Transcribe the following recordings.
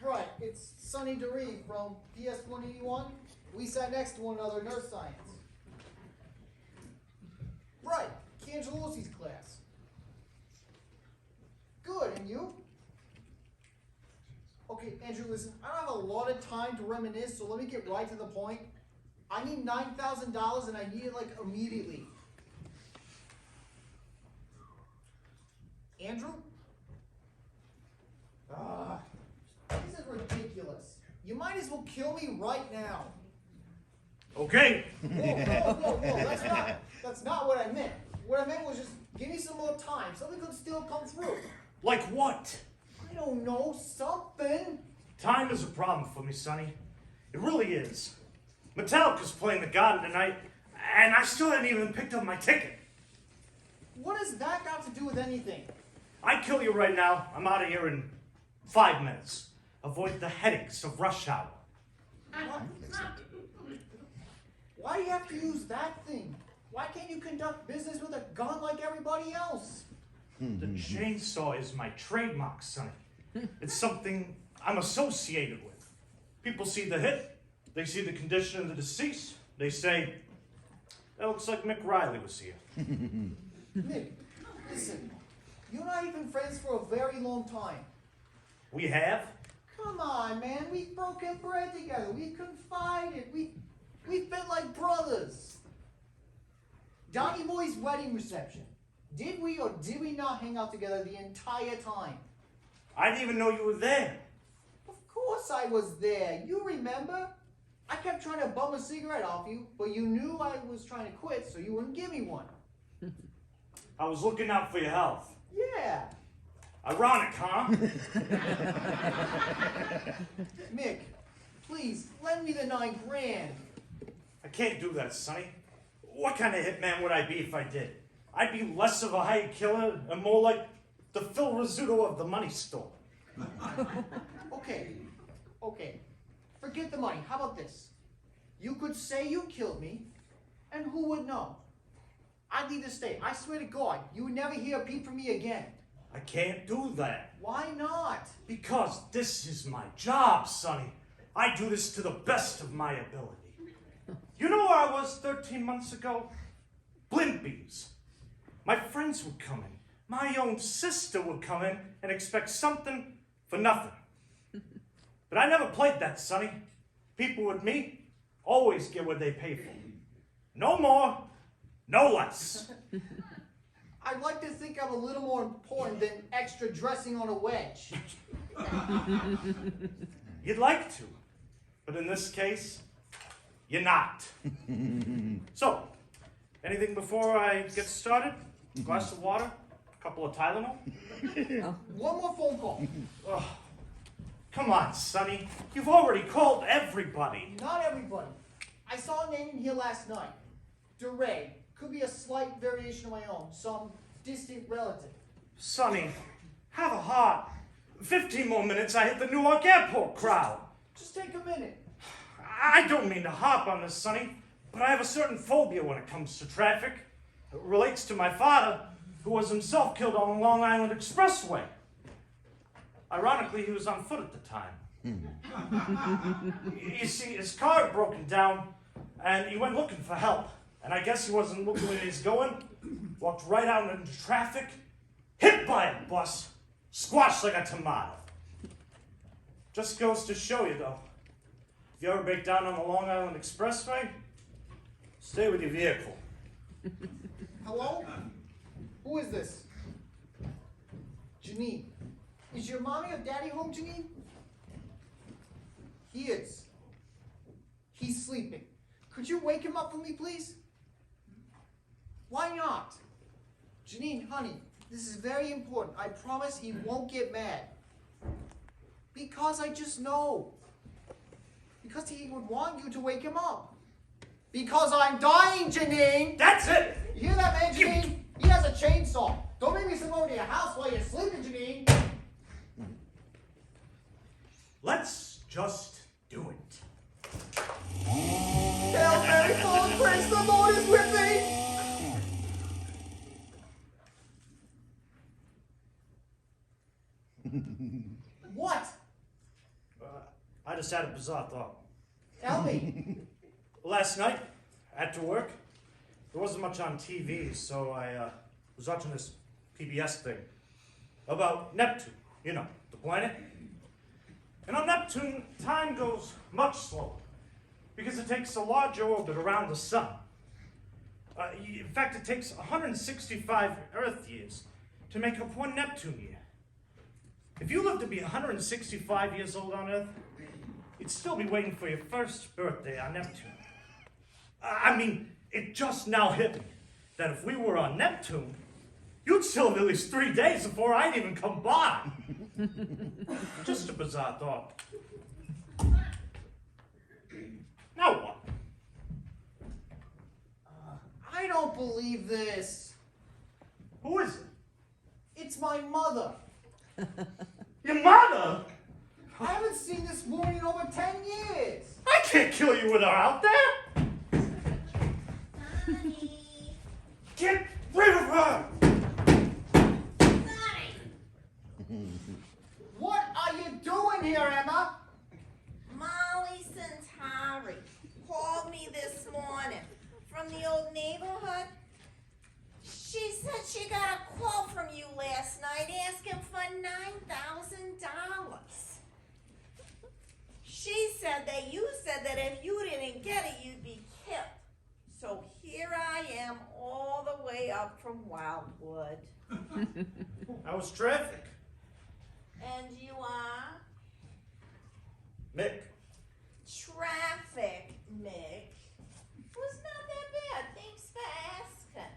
Right, it's Sonny DeRee from PS 181. We sat next to one another in Earth Science. Right, Cangelosi's class. Good, and you? Okay, Andrew, listen, I don't have a lot of time to reminisce, so let me get right to the point. I need $9,000 and I need it, like, immediately. Andrew? This is ridiculous. You might as well kill me right now. Okay. Whoa. That's not what I meant. What I meant was just give me some more time. Something could still come through. Like what? I don't know, something. Time is a problem for me, Sonny. It really is. Metallica's playing the Garden tonight, and I still haven't even picked up my ticket. What has that got to do with anything? I kill you right now, I'm out of here in 5 minutes. Avoid the headaches of rush hour. What? Why do you have to use that thing? Why can't you conduct business with a gun like everybody else? The chainsaw is my trademark, Sonny. It's something I'm associated with. People see the hit, they see the condition of the deceased, they say, that looks like Mick Riley was here. Nick, listen, you and I have been friends for a very long time. We have? Come on, man, we've broken bread together, we've confided, we've been like brothers. Donnie Boy's wedding reception. Did we or did we not hang out together the entire time? I didn't even know you were there. Of course I was there. You remember? I kept trying to bum a cigarette off you, but you knew I was trying to quit, so you wouldn't give me one. I was looking out for your health. Yeah. Ironic, huh? Mick, please, lend me the $9,000. I can't do that, Sonny. What kind of hitman would I be if I did? I'd be less of a hired killer and more like the Phil Rizzuto of the money store. Okay. Forget the money. How about this? You could say you killed me, and who would know? I'd leave the state. I swear to God, you would never hear a peep from me again. I can't do that. Why not? Because this is my job, Sonny. I do this to the best of my ability. You know where I was 13 months ago? Blimpies. My friends would come in. My own sister would come in and expect something for nothing. But I never played that, Sonny. People with me always get what they pay for. No more, no less. I'd like to think I'm a little more important than extra dressing on a wedge. You'd like to, but in this case, you're not. So, anything before I get started? A glass of water? A couple of Tylenol? One more phone call. Oh, come on, Sonny. You've already called everybody. Not everybody. I saw a name in here last night. DeRay. Could be a slight variation of my own. Some distant relative. Sonny, have a heart. 15 more minutes, I hit the Newark Airport crowd. Just take a minute. I don't mean to harp on this, Sonny, but I have a certain phobia when it comes to traffic. It relates to my father, who was himself killed on the Long Island Expressway. Ironically, he was on foot at the time. You see, his car had broken down, and he went looking for help. And I guess he wasn't looking where he's going. Walked right out into traffic, hit by a bus, squashed like a tomato. Just goes to show you, though. If you ever break down on the Long Island Expressway, stay with your vehicle. Hello? Who is this? Janine. Is your mommy or daddy home, Janine? He is. He's sleeping. Could you wake him up for me, please? Why not? Janine, honey, this is very important. I promise he won't get mad. Because I just know. Because he would want you to wake him up. Because I'm dying, Janine! That's it! You hear that, man, Janine? He has a chainsaw. Don't make me send him over to your house while you're sleeping, Janine. Let's just do it. Hail Mary, full of grace, the Lord is with thee. What? just had a bizarre thought. Tell me. Last night, after work, there wasn't much on TV, so I was watching this PBS thing about Neptune, you know, the planet. And on Neptune, time goes much slower because it takes a larger orbit around the sun. In fact, it takes 165 Earth years to make up one Neptune year. If you live to be 165 years old on Earth, you'd still be waiting for your first birthday on Neptune. I mean, it just now hit me that if we were on Neptune, you'd still have at least 3 days before I'd even come by. Just a bizarre thought. Now what? I don't believe this. Who is it? It's my mother. Your mother? I haven't seen this woman in over 10 years. I can't kill you with her out there. Sonny! Get rid of her! Sonny! What are you doing here, Emma? Molly Centauri called me this morning from the old neighborhood. She said she got a call from you last night asking for $9,000. She said that you said that if you didn't get it, you'd be killed. So here I am all the way up from Wildwood. That was traffic. And you are? Mick. Traffic, Mick. Was not that bad. Thanks for asking.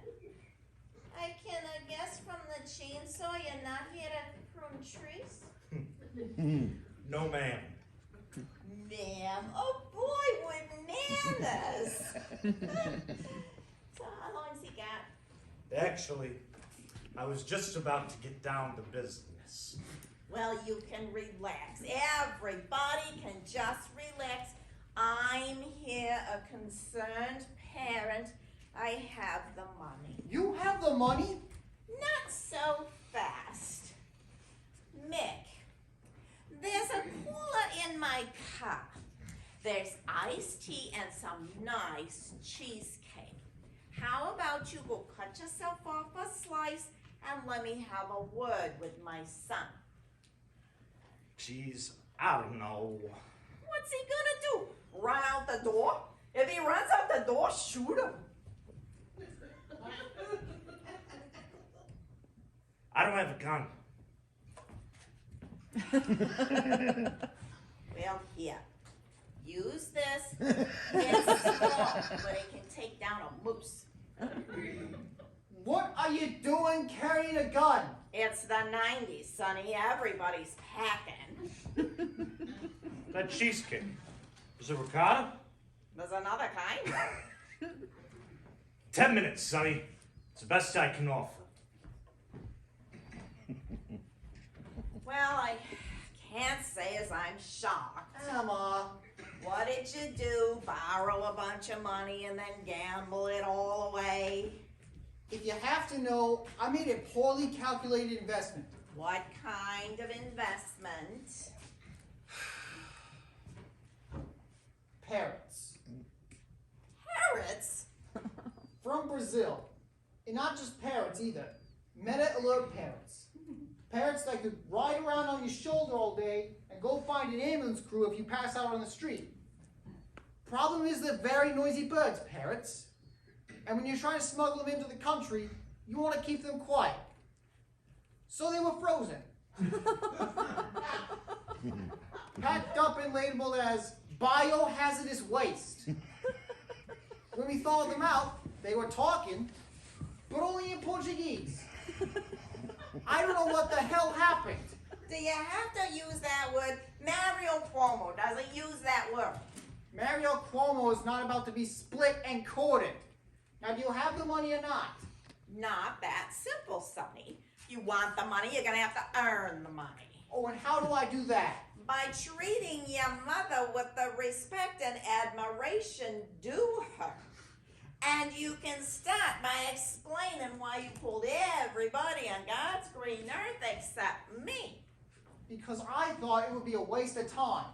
I can guess from the chainsaw you're not here to prune trees? No, ma'am. Ma'am, a boy with manners. So how long's he got? Actually, I was just about to get down to business. Well, you can relax. Everybody can just relax. I'm here, a concerned parent. I have the money. You have the money? Not so fast. Mick, there's a cooler in my car. There's iced tea and some nice cheesecake. How about you go cut yourself off a slice and let me have a word with my son? Geez, I don't know. What's he gonna do? Run out the door? If he runs out the door, shoot him. I don't have a gun. Well, here. Use this. It's small, but it can take down a moose. What are you doing carrying a gun? It's the 90s, Sonny. Everybody's packing. That cheesecake. Is it ricotta? There's another kind. 10 minutes, Sonny. It's the best I can offer. Well, I can't say as I'm shocked. Emma. What did you do? Borrow a bunch of money and then gamble it all away? If you have to know, I made a poorly calculated investment. What kind of investment? Parrots. Parrots? From Brazil. And not just parrots either. Meta alert parrots. Parrots that could ride around on your shoulder all day and go find an ambulance crew if you pass out on the street. Problem is they're very noisy birds, parrots. And when you're trying to smuggle them into the country, you want to keep them quiet. So they were frozen. Packed up and labeled as biohazardous waste. When we thawed them out, they were talking, but only in Portuguese. I don't know what the hell happened. Do you have to use that word? Mario Cuomo doesn't use that word. Mario Cuomo is not about to be split and quartered. Now, do you have the money or not? Not that simple, Sonny. If you want the money, you're gonna have to earn the money. Oh, and how do I do that? By treating your mother with the respect and admiration due her. And you can start by explaining why you pulled everybody on God's green earth except me. Because I thought it would be a waste of time.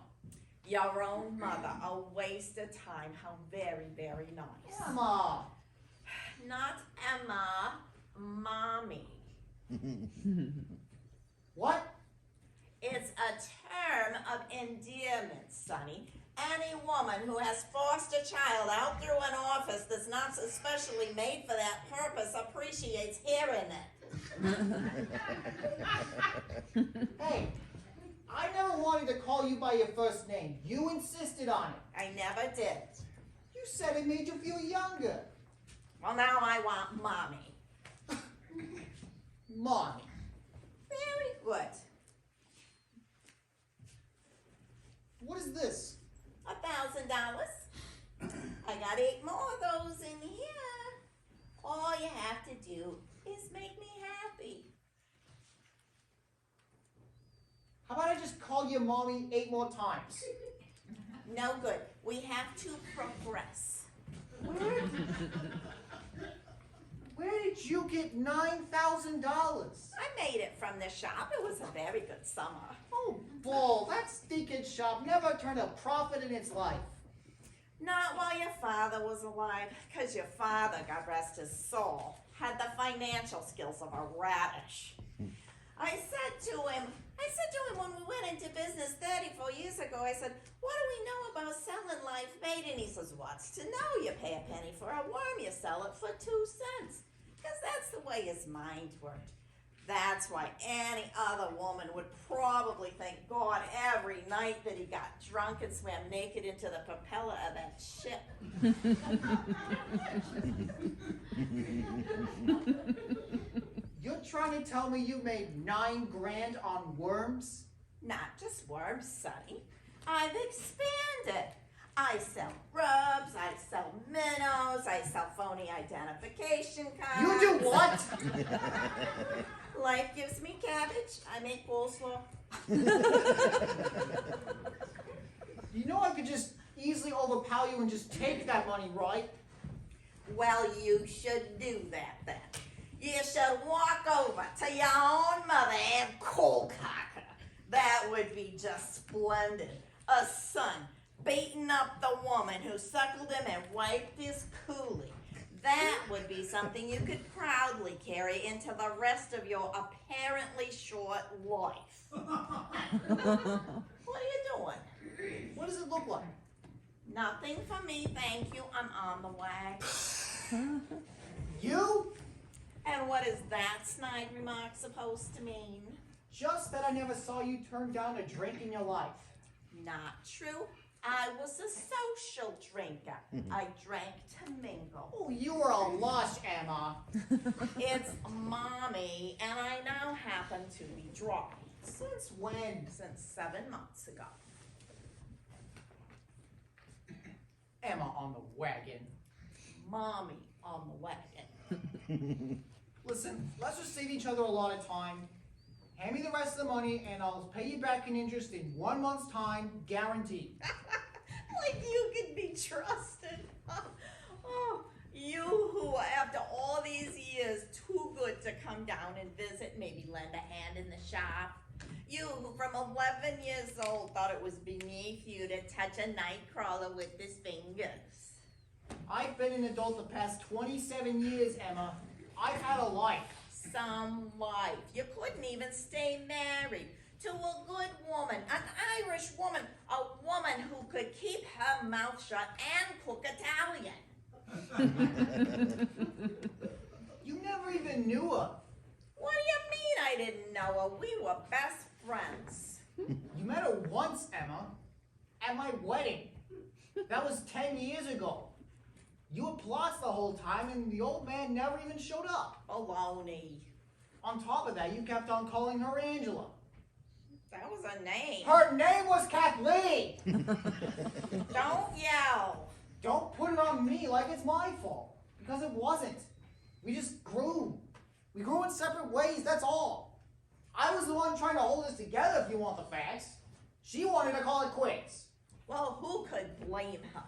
Your own mother, a waste of time. How very, very nice. Emma! Not Emma, Mommy. What? It's a term of endearment, Sonny. Any woman who has forced a child out through an office that's not especially made for that purpose appreciates hearing it. Hey, I never wanted to call you by your first name. You insisted on it. I never did. You said it made you feel younger. Well, now I want Mommy. Mommy. Very good. What is this? $1,000. I got 8 more of those in here. All you have to do is make me happy. How about I just call you Mommy 8 more times? No good. We have to progress. Where did you get $9,000? I made it from the shop. It was a very good summer. Oh, bull, that stinking shop never turned a profit in its life. Not while your father was alive, because your father, God rest his soul, had the financial skills of a radish. I said to him when we went into business 34 years ago, I said, what do we know about selling live bait? And he says, what's to know? You pay a penny for a worm, you sell it for 2 cents. Because that's the way his mind worked. That's why any other woman would probably thank God every night that he got drunk and swam naked into the propeller of that ship. You're trying to tell me you made $9 grand on worms? Not just worms, Sonny. I've expanded. I sell rubs, I sell minnows, I sell phony identification cards. You do what? Life gives me cabbage, I make coleslaw. You know I could just easily overpower you and just take that money, right? Well, you should do that then. You should walk over to your own mother and cold cock her. That would be just splendid. A son beating up the woman who suckled him and wiped his coolie. That would be something you could proudly carry into the rest of your apparently short life. What are you doing? What does it look like? Nothing for me, thank you. I'm on the way. You? And what is that snide remark supposed to mean? Just that I never saw you turn down a drink in your life. Not true. I was a social drinker. I drank to mingle. Oh, you were a lush, Emma. It's Mommy, and I now happen to be dry. Since when? Since 7 months ago. Emma on the wagon. Mommy on the wagon. Listen, let's just save each other a lot of time. Hand me the rest of the money and I'll pay you back in interest in 1 month's time, guaranteed. Like you could be trusted. Oh, you who are, after all these years, too good to come down and visit, maybe lend a hand in the shop. You who from 11 years old thought it was beneath you to touch a night crawler with his fingers. I've been an adult the past 27 years, Emma. I've had a life. Some life. You couldn't even stay married to a good woman, an Irish woman, a woman who could keep her mouth shut and cook Italian. You never even knew her. What do you mean I didn't know her? We were best friends. You met her once, Emma. At my wedding. That was 10 years ago. You were plots the whole time and the old man never even showed up. Baloney. On top of that, you kept on calling her Angela. That was a name. Her name was Kathleen! Don't yell. Don't put it on me like it's my fault. Because it wasn't. We just grew. We grew in separate ways, that's all. I was the one trying to hold us together if you want the facts. She wanted to call it quits. Well, who could blame her?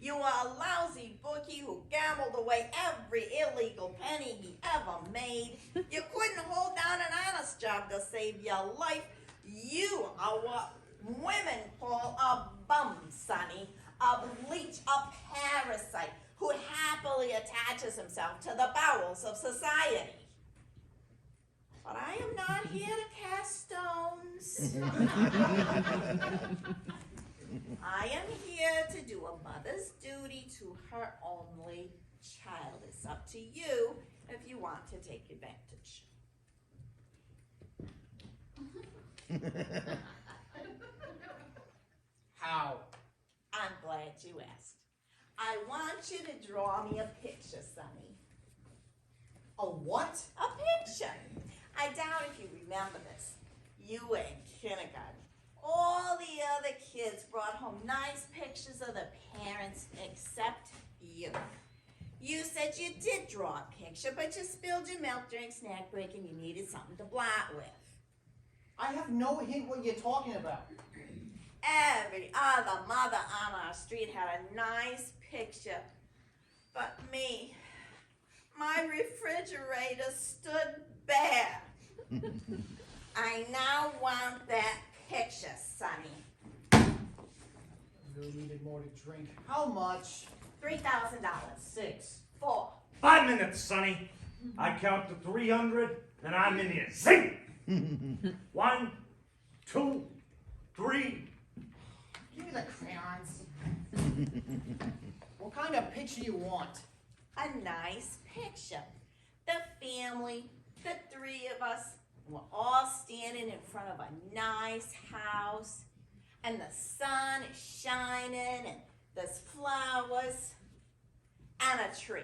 You were a lousy bookie who gambled away every illegal penny he ever made. You couldn't hold down an honest job to save your life. You are what women call a bum, Sonny, a bleach, a parasite who happily attaches himself to the bowels of society. But I am not here to cast stones. I am here to do a mother's duty to her only child. It's up to you if you want to take advantage. How? I'm glad you asked. I want you to draw me a picture, Sonny. A what? A picture. I doubt if you remember this. You were in kindergarten. All the other kids brought home nice pictures of the parents except you. You said you did draw a picture, but you spilled your milk during snack break and you needed something to blot with. I have no hint what you're talking about. Every other mother on our street had a nice picture. But me, my refrigerator stood bare. I now want that picture, Sonny. I really needed more to drink. How much? $3,000. 6. 4. 5 minutes, Sonny. I count to 300, and I'm in here. Zing! 1, 2, 3. Give me the crayons. What kind of picture you want? A nice picture. The family, the 3 of us, we're all standing in front of a nice house, and the sun is shining, and there's flowers, and a tree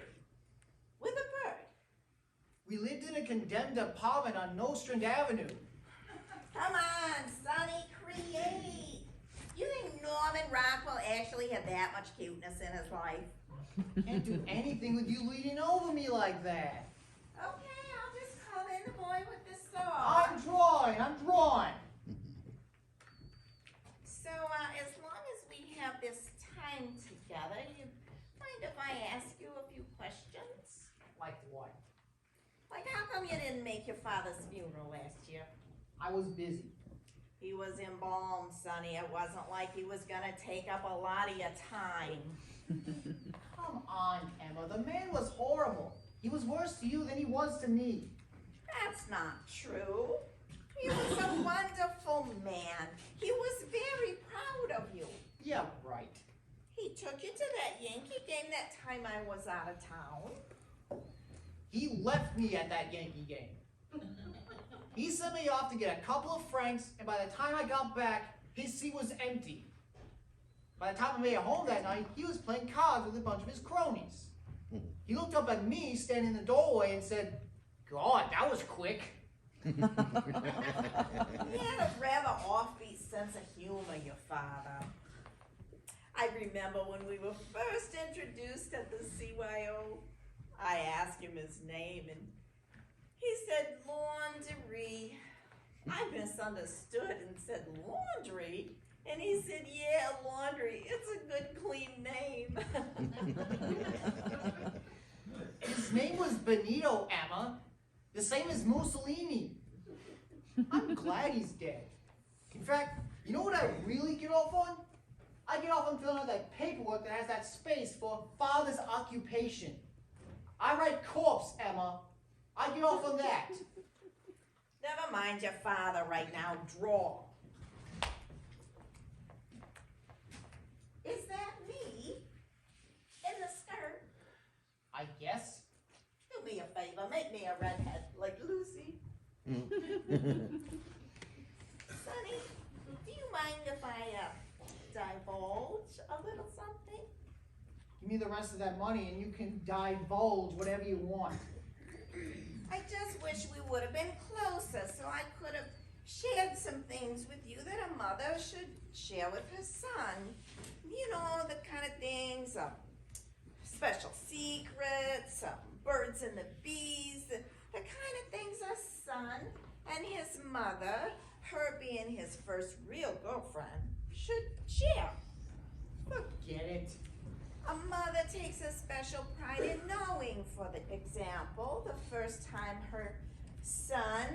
with a bird. We lived in a condemned apartment on Nostrand Avenue. Come on, Sonny, create. You think Norman Rockwell actually had that much cuteness in his life? Can't do anything with you leaning over me like that. Okay, I'll just call in the boy with the saw. I'm drawing. So, as long as we have this time together, you mind if I ask you a few questions? Like what? Like, how come you didn't make your father's funeral last year? I was busy. He was embalmed, Sonny. It wasn't like he was gonna take up a lot of your time. Come on, Emma. The man was horrible. He was worse to you than he was to me. That's not true. He was a wonderful man. He was very proud of you. Yeah, right. He took you to that Yankee game that time I was out of town. He left me at that Yankee game. He sent me off to get a couple of francs, and by the time I got back, his seat was empty. By the time I made it home that night, he was playing cards with a bunch of his cronies. He looked up at me standing in the doorway and said, "God, that was quick." He had a rather offbeat sense of humor, your father. I remember when we were first introduced at the CYO, I asked him his name and he said laundry. I misunderstood and said laundry. And he said, yeah, laundry. It's a good, clean name. His name was Benito, Emma. The same as Mussolini. I'm glad he's dead. In fact, you know what I really get off on? I get off on filling out that paperwork that has that space for father's occupation. I write corpse, Emma. I get off on that. Never mind your father right now. Draw. Is that me in the skirt? I guess. Do me a favor. Make me a redhead like Lucy. Sonny, do you mind if I divulge a little something? Give me the rest of that money and you can divulge whatever you want. I just wish we would have been closer so I could have shared some things with you that a mother should share with her son. You know, the kind of things, special secrets, birds and the bees, the kind of things a son and his mother, her being his first real girlfriend, should share. Forget it. A mother takes a special pride in knowing, for the example, the first time her son,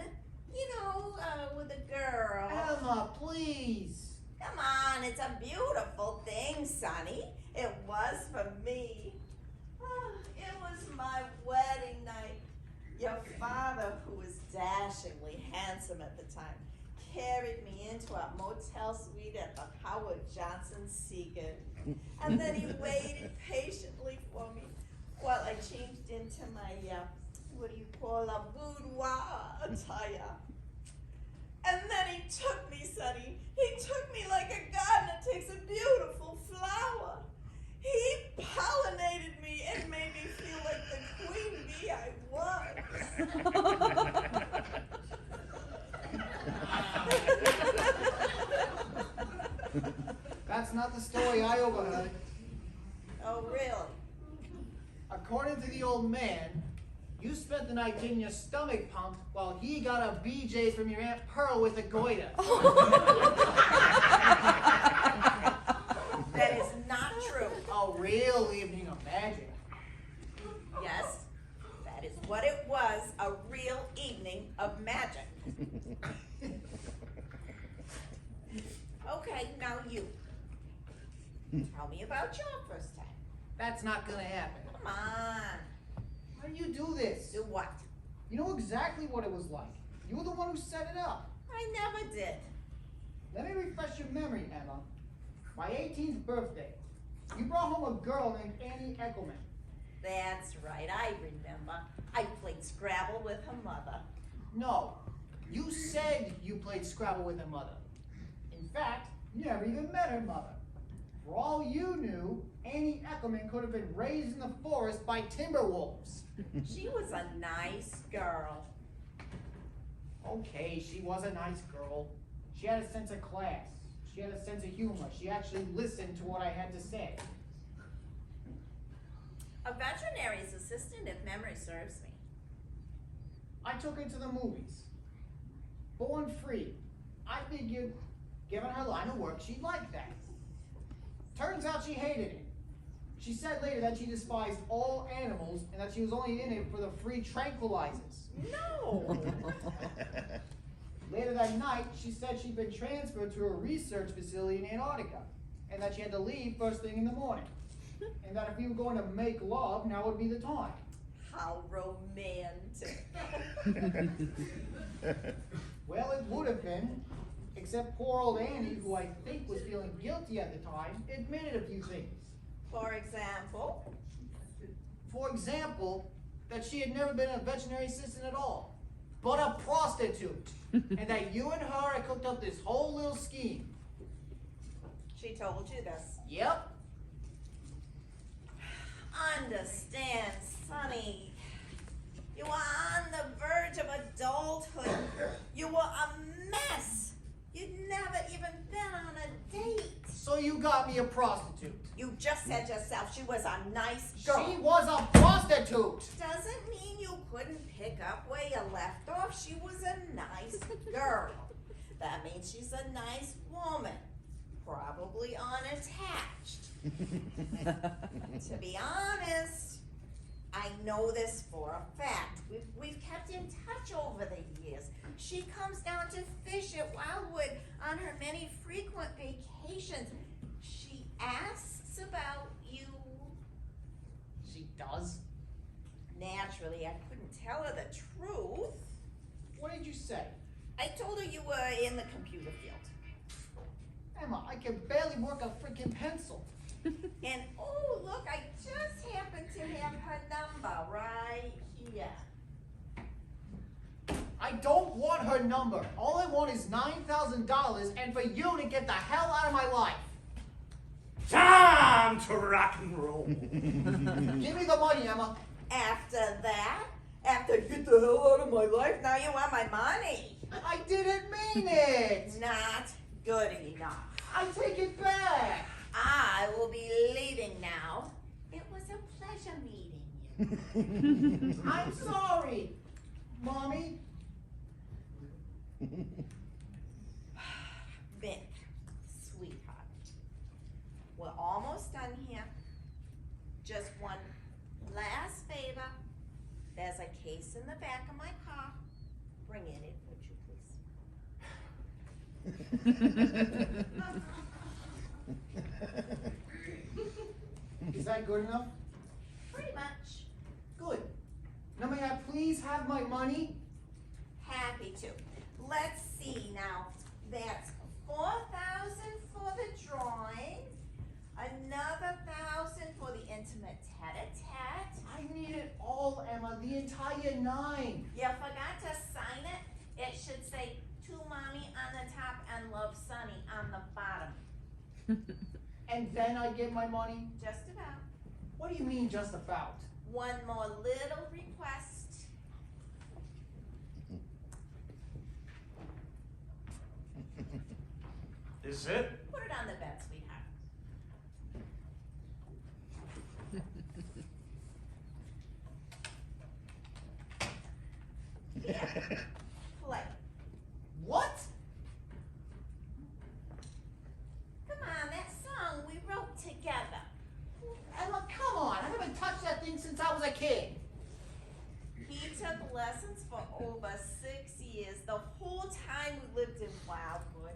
with a girl. Emma, please. Come on, it's a beautiful thing, Sonny. It was for me. It was my wedding night. Your father, who was dashingly handsome at the time, carried me into a motel suite at the Howard Johnson Seagood. And then he waited patiently for me while I changed into my, what do you call a boudoir attire. And then he took me, Sonny. He took me like a gardener takes a beautiful flower. He pollinated me and made me feel like the queen bee I was. That's not the story I overheard. Oh, really? According to the old man, you spent the night getting your stomach pumped while he got a BJ's from your Aunt Pearl with a goiter. That is not true. A real evening of magic. Yes, that is what it was, a real evening of magic. Okay, now you. Tell me about your first time. That's not gonna happen. Come on. Why do you do this? Do what? You know exactly what it was like. You were the one who set it up. I never did. Let me refresh your memory, Emma. My 18th birthday, you brought home a girl named Annie Eckelman. That's right, I remember. I played Scrabble with her mother. No, you said you played Scrabble with her mother. In fact, you never even met her mother. For all you knew, Annie Eckelman could have been raised in the forest by timber wolves. She was a nice girl. Okay, she was a nice girl. She had a sense of class. She had a sense of humor. She actually listened to what I had to say. A veterinary's assistant, if memory serves me. I took her to the movies. Born Free. I figured, given her line of work, she'd like that. Turns out she hated it. She said later that she despised all animals and that she was only in it for the free tranquilizers. No. Later that night, she said she'd been transferred to a research facility in Antarctica and that she had to leave first thing in the morning. And that if we were going to make love, now would be the time. How romantic. Well, it would have been, except poor old Annie, who I think was feeling guilty at the time, admitted a few things. For example? For example, that she had never been a veterinary assistant at all, but a prostitute. And that you and her had cooked up this whole little scheme. She told you this. Yep. Understand, Sonny. You were on the verge of adulthood. You were a mess. You'd never even been on a date. So you got me a prostitute. You just said yourself she was a nice girl. She was a prostitute. Doesn't mean you couldn't pick up where you left off. She was a nice girl. That means she's a nice woman. Probably unattached. To be honest, I know this for a fact. We've kept in touch over the years. She comes down to fish at Wildwood on her many frequent vacations. She asks about you. She does? Naturally, I couldn't tell her the truth. What did you say? I told her you were in the computer field. Emma, I can barely work a freaking pencil. And oh, look, I just happen to have her number right here. I don't want her number. All I want is $9,000 and for you to get the hell out of my life. Time to rock and roll. Give me the money, Emma. After that, after get the hell out of my life, now you want my money. I didn't mean it. Not good enough. I take it back. I will be leaving now. It was a pleasure meeting you. I'm sorry, Mommy. Vic, sweetheart, we're almost done here. Just one last favor. There's a case in the back of my car. Bring it in, would you please? Is that good enough? Pretty much. Good. Now may I please have my money? Happy to. Let's see now. That's 4,000 for the drawing, another 1,000 for the intimate tete-a-tete. I need it all, Emma, the entire 9. You forgot to sign it. It should say to mommy on the top and love Sonny on the bottom. And then I get my money? Just about. What do you mean just about? One more little request. Is it? Put it on the bed, sweetheart. Yeah. Play. What? Come on, that song we wrote together. Emma, come on. I haven't touched that thing since I was a kid. He took lessons for over 6 years, the whole time we lived in Wildwood.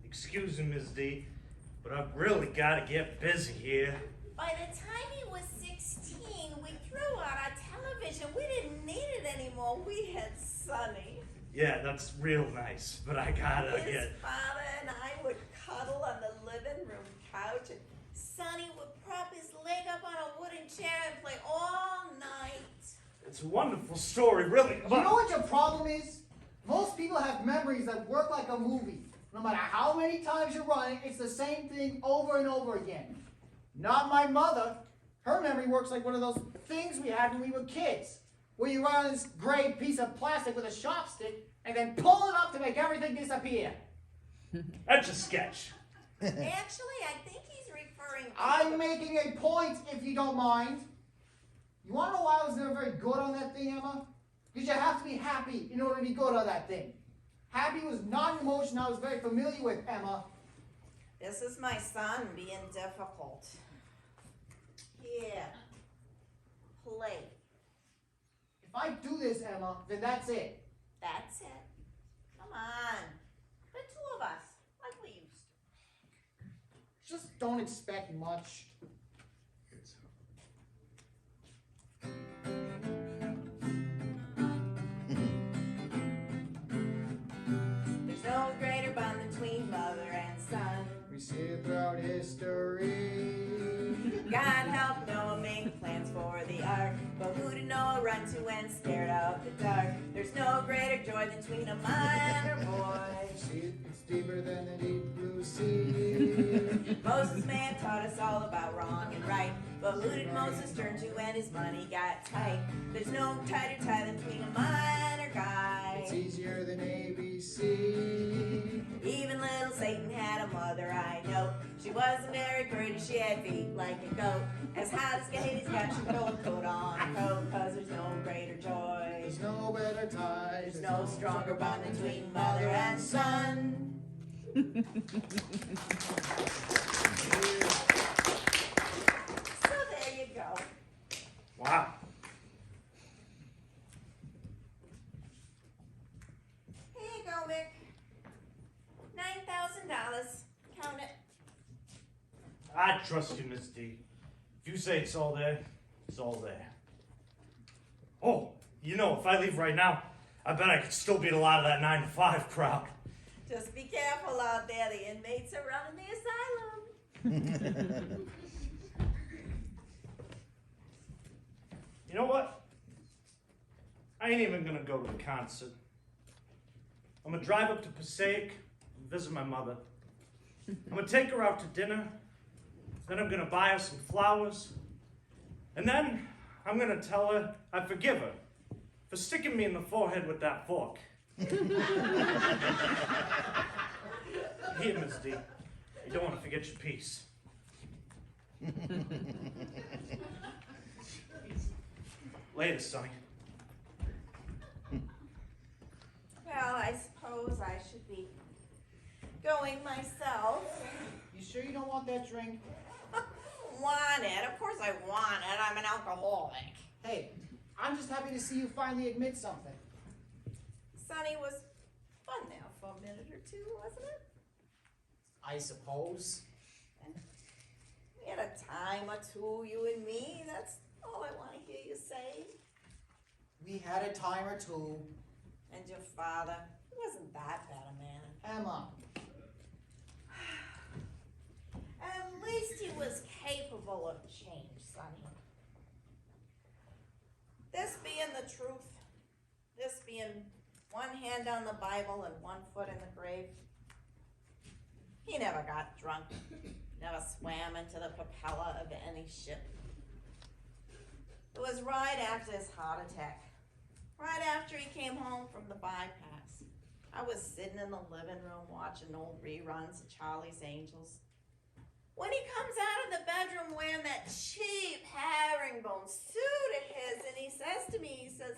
Excuse me, Ms. D, but I've really got to get busy here. By the time he was 16, we threw out our television. We didn't need it anymore. We had Sonny. Yeah, that's real nice, but I gotta His get... father and I would cuddle on the living room couch, and Sonny would prop his leg up on a wooden chair and play all night. It's a wonderful story, really. You know what your problem is? Most people have memories that work like a movie. No matter how many times you run it, it's the same thing over and over again. Not my mother. Her memory works like one of those things we had when we were kids, where you run on this gray piece of plastic with a sharp stick and then pull it up to make everything disappear. That's a sketch. Actually, I think he's referring to... I'm making a point, if you don't mind. You want to know why I was never very good on that thing, Emma? Because you have to be happy in order to be good on that thing. Happy was not an emotion I was very familiar with, Emma. This is my son being difficult. Here. Play. If I do this, Emma, then that's it. That's it. Come on. The two of us, like we used to. Just don't expect much. There's no greater bond between mother and son. We see it throughout history. God help Noah make plans for the ark, but who did Noah run to when scared of the dark? There's no greater joy than between a man or boy. See, it's deeper than the deep blue sea. Moses man taught us all about wrong and right, but who did Moses turn to when his money got tight? There's no tighter tie than between a minor guy. It's easier than ABC. Even little Satan had a mother, I know. She wasn't very pretty, she had feet like a goat. As hot as Katie's got your gold coat on her coat, 'cause there's no greater joy. There's no better ties. There's no stronger bond between mother and son. So there you go. Wow. Here you go, Mick. $9,000. Count it. I trust you, Miss D. If you say it's all there, it's all there. Oh, you know, if I leave right now, I bet I could still beat a lot of that 9 to 5 crowd. Just be careful out there. The inmates are running the asylum. You know what? I ain't even gonna go to the concert. I'm gonna drive up to Passaic and visit my mother. I'm gonna take her out to dinner. Then I'm gonna buy her some flowers. And then I'm gonna tell her I forgive her for sticking me in the forehead with that fork. Here, Miss D. You don't want to forget your piece. Later, Sonny. Well, I suppose I should be going myself. You sure you don't want that drink? Want it? Of course I want it. I'm an alcoholic. Hey, I'm just happy to see you finally admit something. Sonny was fun there for a minute or two, wasn't it? I suppose. We had a time or two, you and me. That's all I want to hear you say. We had a time or two. And your father, he wasn't that bad a man. Emma, At least he was capable of change, Sonny. This being the truth, this being one hand on the Bible and one foot in the grave, he never got drunk, never swam into the propeller of any ship. It was right after his heart attack, right after he came home from the bypass. I was sitting in the living room watching old reruns of Charlie's Angels. When he comes out of the bedroom wearing that cheap herringbone suit of his, and he says to me, he says,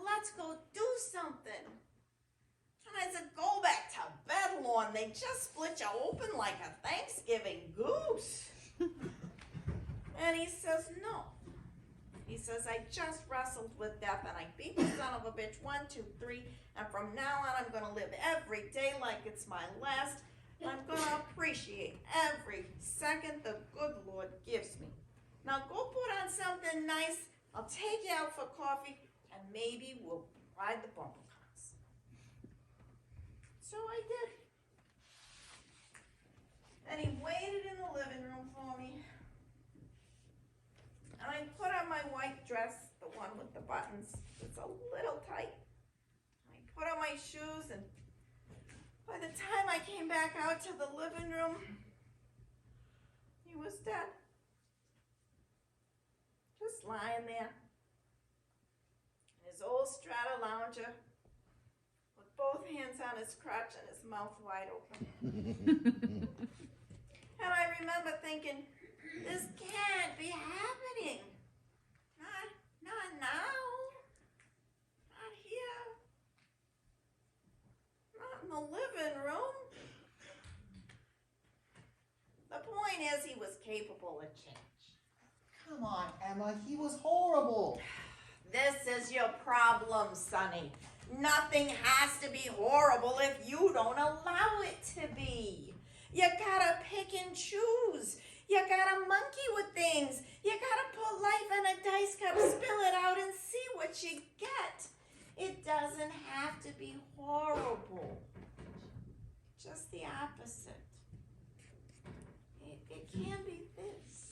let's go do something. And I said, go back to bed, Lorne. They just split you open like a Thanksgiving goose. And he says, no. He says, I just wrestled with death and I beat the son of a bitch 1, 2, 3, and from now on I'm gonna live every day like it's my last. I'm gonna appreciate every second the good Lord gives me. Now go put on something nice. I'll take you out for coffee and maybe we'll ride the bumper cars. So I did. And he waited in the living room for me. And I put on my white dress, the one with the buttons. It's a little tight. I put on my shoes, and by the time I came back out to the living room, he was dead. Just lying there. In his old Strata lounger, with both hands on his crotch and his mouth wide open. And I remember thinking, this can't be happening. Not now. Not here. Not in the living room. The point is, he was capable of change. come on, Emma, he was horrible. This is your problem, Sonny. Nothing has to be horrible if you don't allow it to be. You gotta pick and choose. You gotta monkey with things. You gotta put life in a dice cup, spill it out, and see what you get. It doesn't have to be horrible. Just the opposite. It can be this.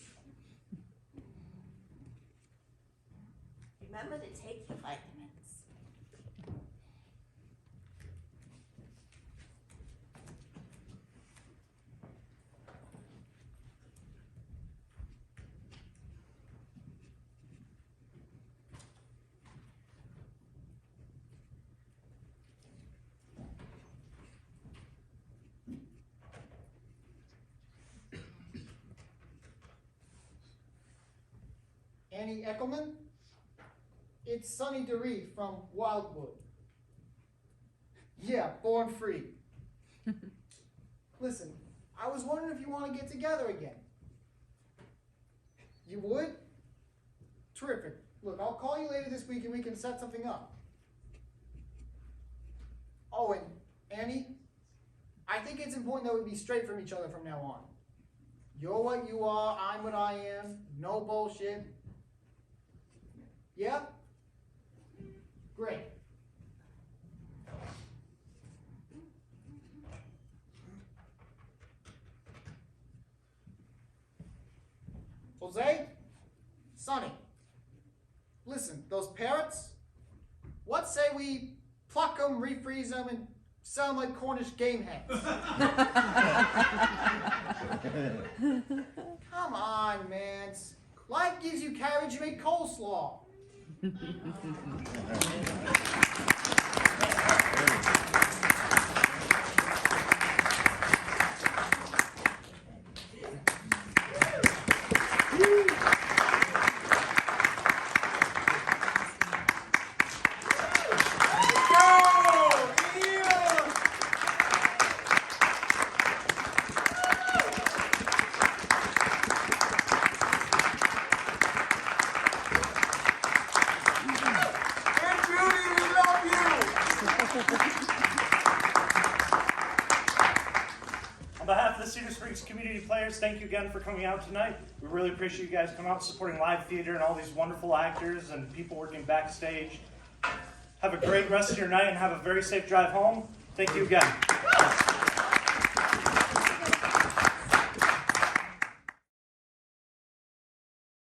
Remember to take your vitamins. Annie Eckelman? It's Sonny DeRee from Wildwood. Yeah, born free. Listen, I was wondering if you want to get together again. You would? Terrific. Look, I'll call you later this week and we can set something up. Oh, and Annie, I think it's important that we be straight from each other from now on. You're what you are, I'm what I am, no bullshit. Yeah? Great. Jose? Sonny? Listen, those parrots? What say we pluck them, refreeze them, and sell them like Cornish game hens? Come on, man. Life gives you carrots, you make coleslaw. of the Cedar Springs community players, thank you again for coming out tonight. We really appreciate you guys coming out, supporting live theater and all these wonderful actors and people working backstage. Have a great rest of your night and have a very safe drive home. Thank you again.